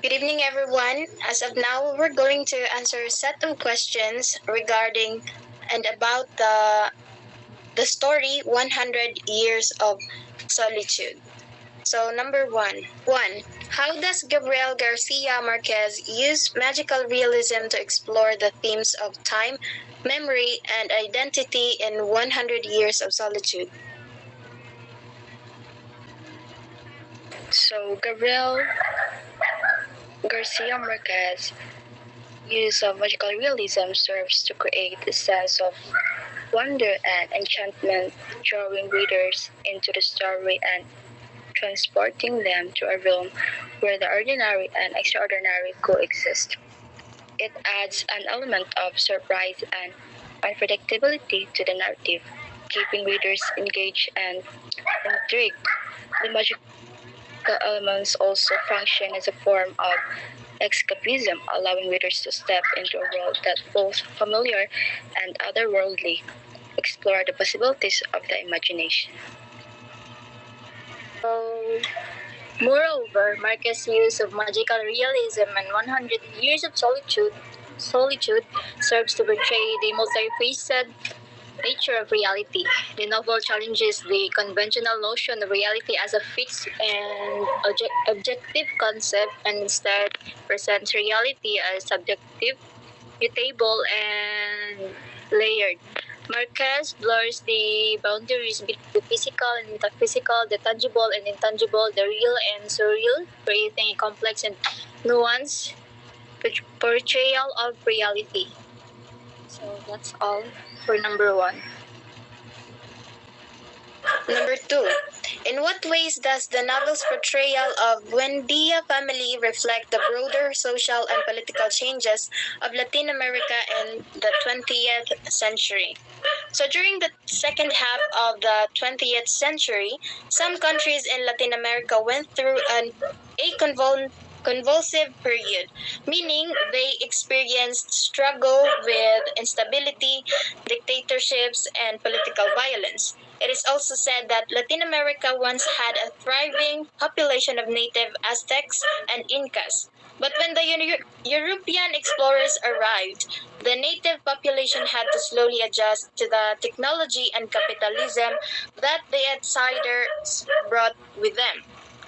Good evening, everyone. As of now, we're going to answer a set of questions regarding and about the story 100 Years of Solitude. So, number one, how does Gabriel Garcia Marquez use magical realism to explore the themes of time, memory, and identity in 100 Years of Solitude? So, Gabriel Garcia Marquez use of magical realism serves to create a sense of wonder and enchantment, drawing readers into the story and transporting them to a realm where the ordinary and extraordinary coexist. It adds an element of surprise and unpredictability to the narrative, keeping readers engaged and intrigued. The magical elements also function as a form of escapism, allowing readers to step into a world that both familiar and otherworldly, explore the possibilities of the imagination. Moreover, Marquez's use of magical realism and 100 Years of Solitude serves to portray the multifaceted nature of reality. The novel challenges the conventional notion of reality as a fixed and objective concept and instead presents reality as subjective, mutable, and layered. Marquez blurs the boundaries between the physical and metaphysical, the tangible and intangible, the real and surreal, creating a complex and nuanced portrayal of reality. So that's all for number one. Number two, in what ways does the novel's portrayal of Buendia family reflect the broader social and political changes of Latin America in the 20th century? So, during the second half of the 20th century, some countries in Latin America went through convulsive period, meaning they experienced struggle with instability, dictatorships, and political violence. It is also said that Latin America once had a thriving population of native Aztecs and Incas. But when the European explorers arrived, the native population had to slowly adjust to the technology and capitalism that the outsiders brought with them.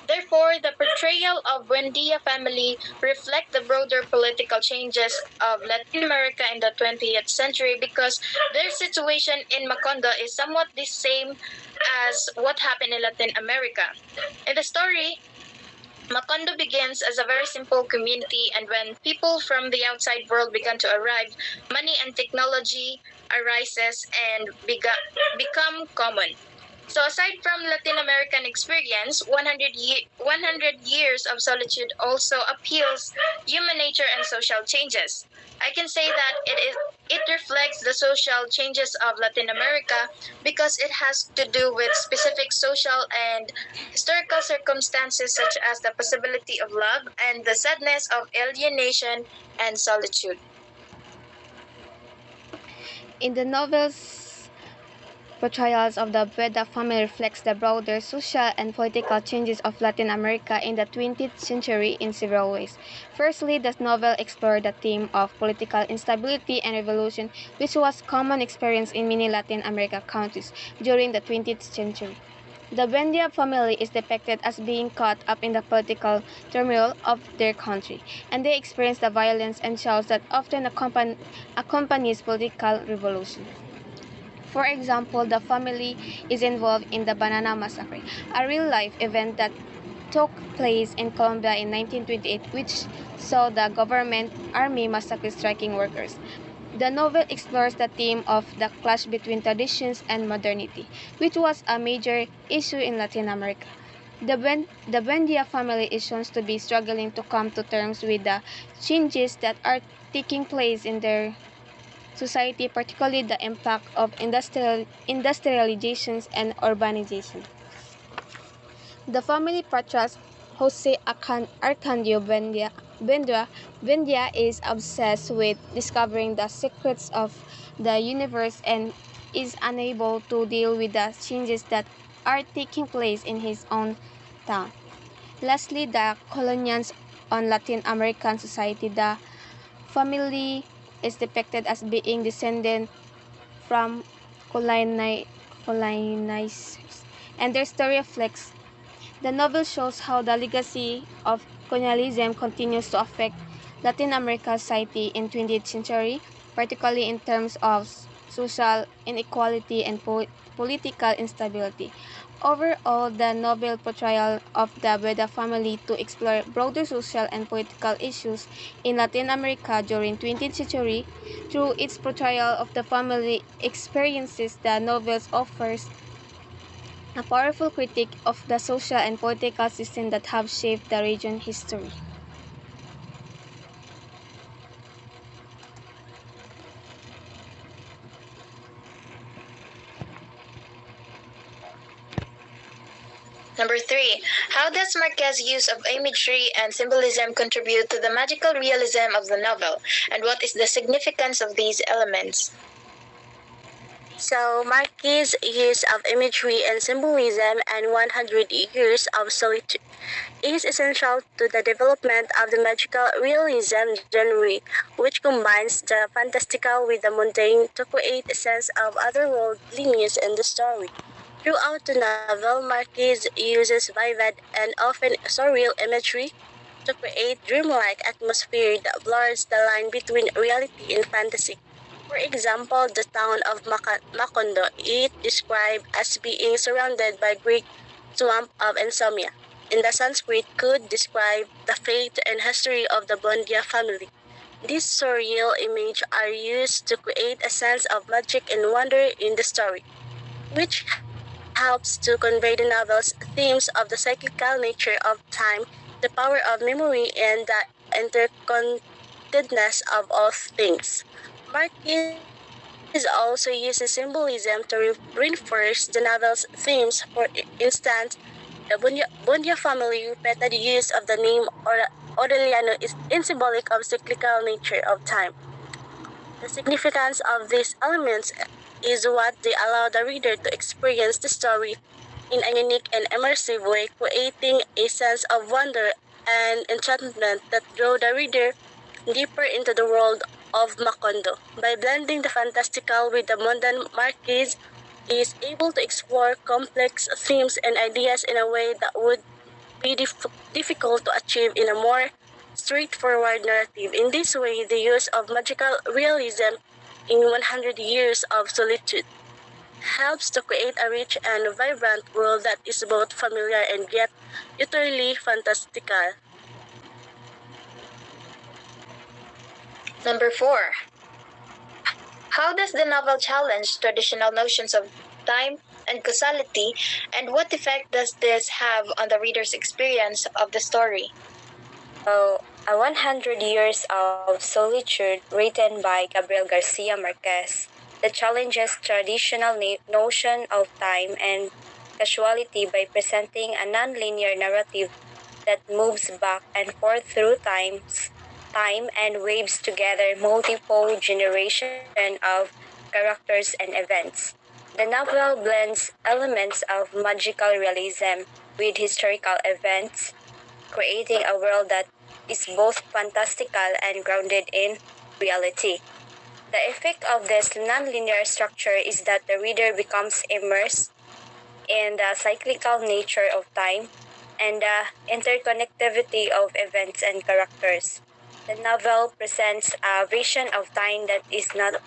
Therefore, the portrayal of Buendia family reflect the broader political changes of Latin America in the 20th century because their situation in Macondo is somewhat the same as what happened in Latin America. In the story, Macondo begins as a very simple community, and when people from the outside world began to arrive, money and technology arises and become common. So aside from Latin American experience, 100 years of solitude also appeals human nature and social changes. I can say that it reflects the social changes of Latin America because it has to do with specific social and historical circumstances such as the possibility of love and the sadness of alienation and solitude. In the novel's portrayals of the Beda family reflects the broader social and political changes of Latin America in the 20th century in several ways. Firstly, the novel explored the theme of political instability and revolution, which was common experience in many Latin American countries during the 20th century. The Buendia family is depicted as being caught up in the political turmoil of their country, and they experience the violence and chaos that often accompanies political revolution. For example, the family is involved in the Banana Massacre, a real-life event that took place in Colombia in 1928, which saw the government army massacre striking workers. The novel explores the theme of the clash between traditions and modernity, which was a major issue in Latin America. The Buendia family is shown to be struggling to come to terms with the changes that are taking place in their society, particularly the impact of industrializations and urbanization. The family patriarch Jose Arcandio Buendia is obsessed with discovering the secrets of the universe and is unable to deal with the changes that are taking place in his own town. Lastly, the on Latin American society. The family is depicted as being descended from colonizers, and their story reflects. The novel shows how the legacy of colonialism continues to affect Latin American society in 20th century, particularly in terms of social inequality and political instability. Overall, the novel portrayal of the Beda family to explore broader social and political issues in Latin America during 20th century. Through its portrayal of the family experiences, the novel offers a powerful critique of the social and political system that have shaped the region's history. Number three, how does Marquez's use of imagery and symbolism contribute to the magical realism of the novel, and what is the significance of these elements? So, Marquis' use of imagery and symbolism and 100 Years of Solitude is essential to the development of the magical realism genre, which combines the fantastical with the mundane to create a sense of otherworldliness in the story. Throughout the novel, Marquis uses vivid and often surreal imagery to create dreamlike atmosphere that blurs the line between reality and fantasy. For example, the town of Macondo is described as being surrounded by Greek swamp of insomnia. In the Sanskrit could describe the fate and history of the Bondia family. These surreal images are used to create a sense of magic and wonder in the story, which helps to convey the novel's themes of the cyclical nature of time, the power of memory, and the interconnectedness of all things. Marquis also uses symbolism to reinforce the novel's themes. For instance, the Bundia family repeated use of the name Aureliano is in symbolic of cyclical nature of time. The significance of these elements is what they allow the reader to experience the story in a unique and immersive way, creating a sense of wonder and enchantment that draw the reader deeper into the world of Macondo. By blending the fantastical with the mundane, Marquis is able to explore complex themes and ideas in a way that would be difficult to achieve in a more straightforward narrative. In this way, the use of magical realism in 100 Years of Solitude helps to create a rich and vibrant world that is both familiar and yet utterly fantastical. Number four, how does the novel challenge traditional notions of time and causality, and what effect does this have on the reader's experience of the story? So, A 100 Years of Solitude, written by Gabriel Garcia Marquez, that challenges traditional notion of time and causality by presenting a non-linear narrative that moves back and forth through time and waves together multiple generation of characters and events. The novel blends elements of magical realism with historical events, creating a world that is both fantastical and grounded in reality. The effect of this nonlinear structure is that the reader becomes immersed in the cyclical nature of time and the interconnectivity of events and characters. The novel presents a vision of time that is not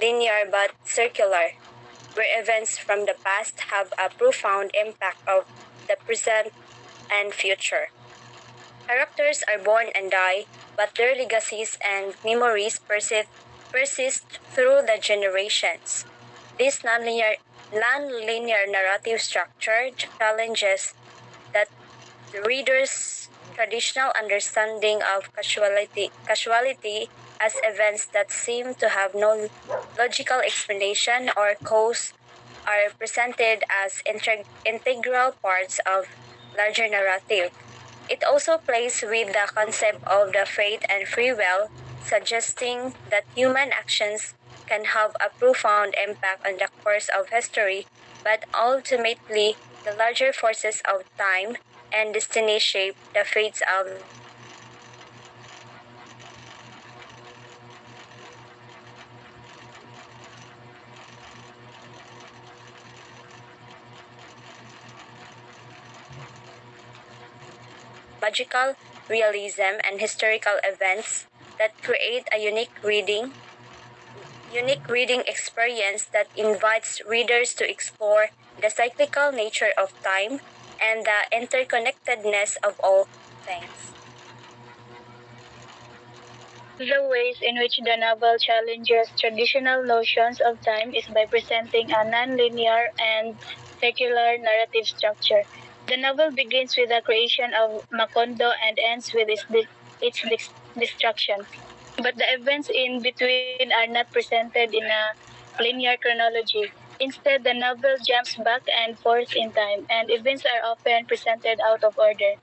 linear but circular, where events from the past have a profound impact of the present and future. Characters are born and die, but their legacies and memories persist through the generations. This nonlinear narrative structure challenges that the reader's traditional understanding of causality as events that seem to have no logical explanation or cause are presented as integral parts of larger narrative. It also plays with the concept of the fate and free will, suggesting that human actions can have a profound impact on the course of history, but ultimately the larger forces of time and destiny shape the fates of the story. magical realism and historical events that create a unique reading experience that invites readers to explore the cyclical nature of time and the interconnectedness of all things. One of the ways in which the novel challenges traditional notions of time is by presenting a non-linear and circular narrative structure. The novel begins with the creation of Macondo and ends with its destruction. But the events in between are not presented in a linear chronology. Instead, the novel jumps back and forth in time, and events are often presented out of order.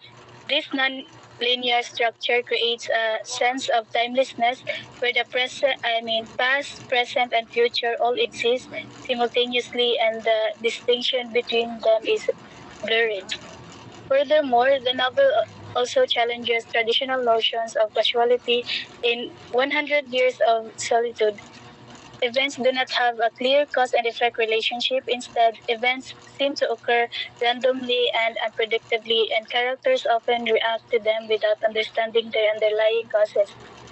This non-linear structure creates a sense of timelessness where past, present, and future all exist simultaneously, and the distinction between them is blurred. Furthermore, the novel also challenges traditional notions of causality in 100 Years of Solitude. Events do not have a clear cause and effect relationship. Instead, events seem to occur randomly and unpredictably, and characters often react to them without understanding their underlying causes.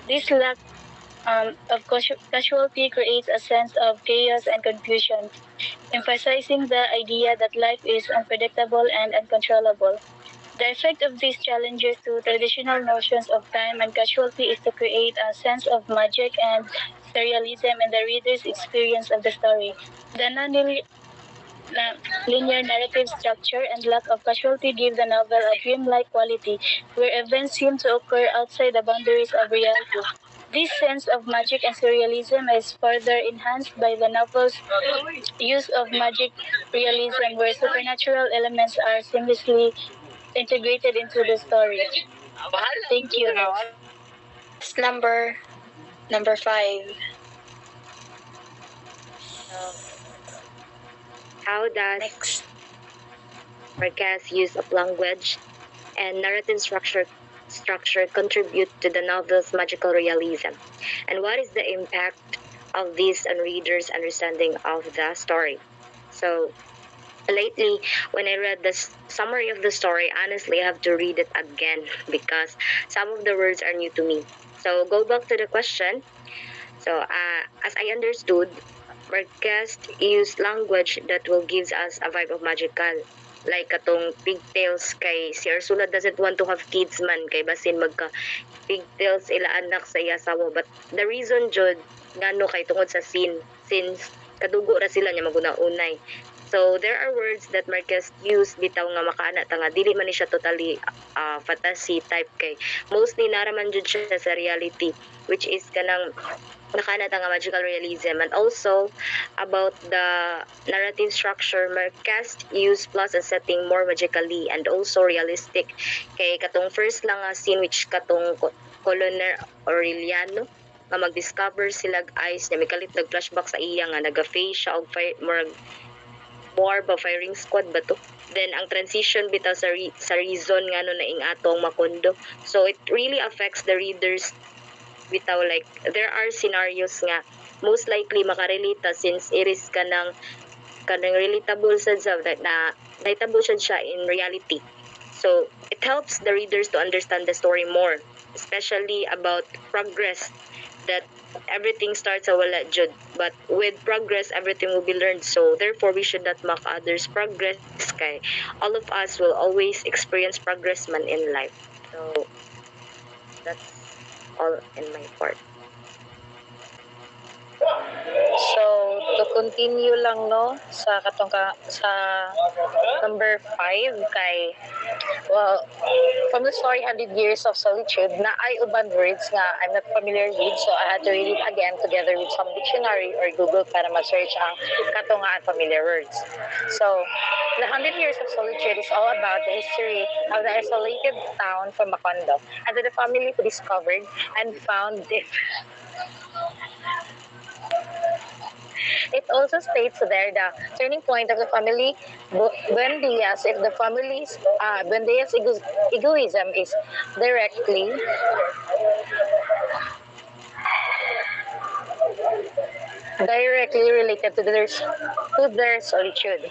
This lack of casualty creates a sense of chaos and confusion, emphasizing the idea that life is unpredictable and uncontrollable. The effect of these challenges to traditional notions of time and casualty is to create a sense of magic and surrealism in the reader's experience of the story. The linear narrative structure and lack of casualty give the novel a dreamlike quality, where events seem to occur outside the boundaries of reality. This sense of magic and surrealism is further enhanced by the novel's use of magic realism, where supernatural elements are seamlessly integrated into the story. Thank you. Next number 5. How does Next. Marquez' use of language and narrative structure contribute to the novel's magical realism? And what is the impact of this on readers' understanding of the story? So, lately, when I read the summary of the story, honestly, I have to read it again because some of the words are new to me. So, go back to the question. So, as I understood, Marquez used language that will gives us a vibe of magical. Like katong pigtails kay si Ursula doesn't want to have kids man kay basin magka pigtails ila anak sa iya asawa, but the reason jud ngano kay tungod sa sin since kadugo ra sila nya maguna-unay. So there are words that Marquez used bitaw nga makaana ta nga dili man ni siya totally fantasy type kay mostly naraman jud siya sa reality, which is kanang nakana ta nga magical realism. And also about the narrative structure, Marquez use plus and setting more magically and also realistic kay katong first lang nga scene which katong Colonel Aureliano nga mag-discover sila eyes niya mikalit nag-flashback sa iya nga naga-face siya og fire more ba firing squad ba to, then ang transition bitaw sa reason nga no naing atong makondo, so it really affects the readers bitaw. Like there are scenarios nga most likely makarelate since it is kanang relatable sa na relatable siya in reality. So it helps the readers to understand the story more, especially about progress, that everything starts sa wala jud, but with progress everything will be learned. So therefore we should not mock others progress kay all of us will always experience progress man in life. So that's all in my part. So, to continue lang no sa sa number 5 kay from the story 100 Years of Solitude na ay uban words nga I'm not familiar with, so I had to read it again together with some dictionary or Google para ma-search ang katong nga unfamiliar words. So, the 100 Years of Solitude is all about the history of the isolated town from Macondo and the family who discovered and found it. It also states there the turning point of the family Buendias if the family's Buendias egoism is directly related to their solitude.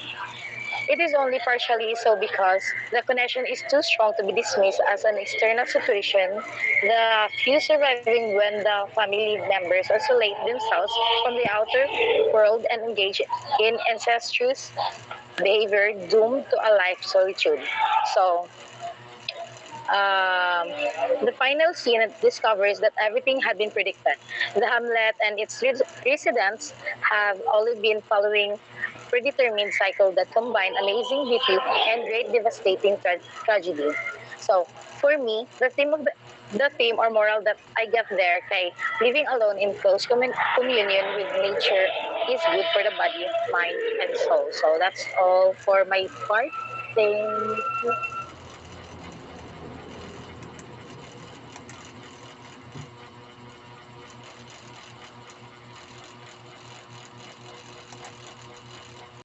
It is only partially so because the connection is too strong to be dismissed as an external situation. The few surviving when the family members isolate themselves from the outer world and engage in incestuous behavior doomed to a life solitude. So, um, the final scene discovers that everything had been predicted. The hamlet and its residents have only been following predetermined cycle that combine amazing beauty and great devastating tragedy. So, for me, the theme or moral that I get there kay living alone in close communion with nature is good for the body, mind, and soul. So that's all for my part. Thank you.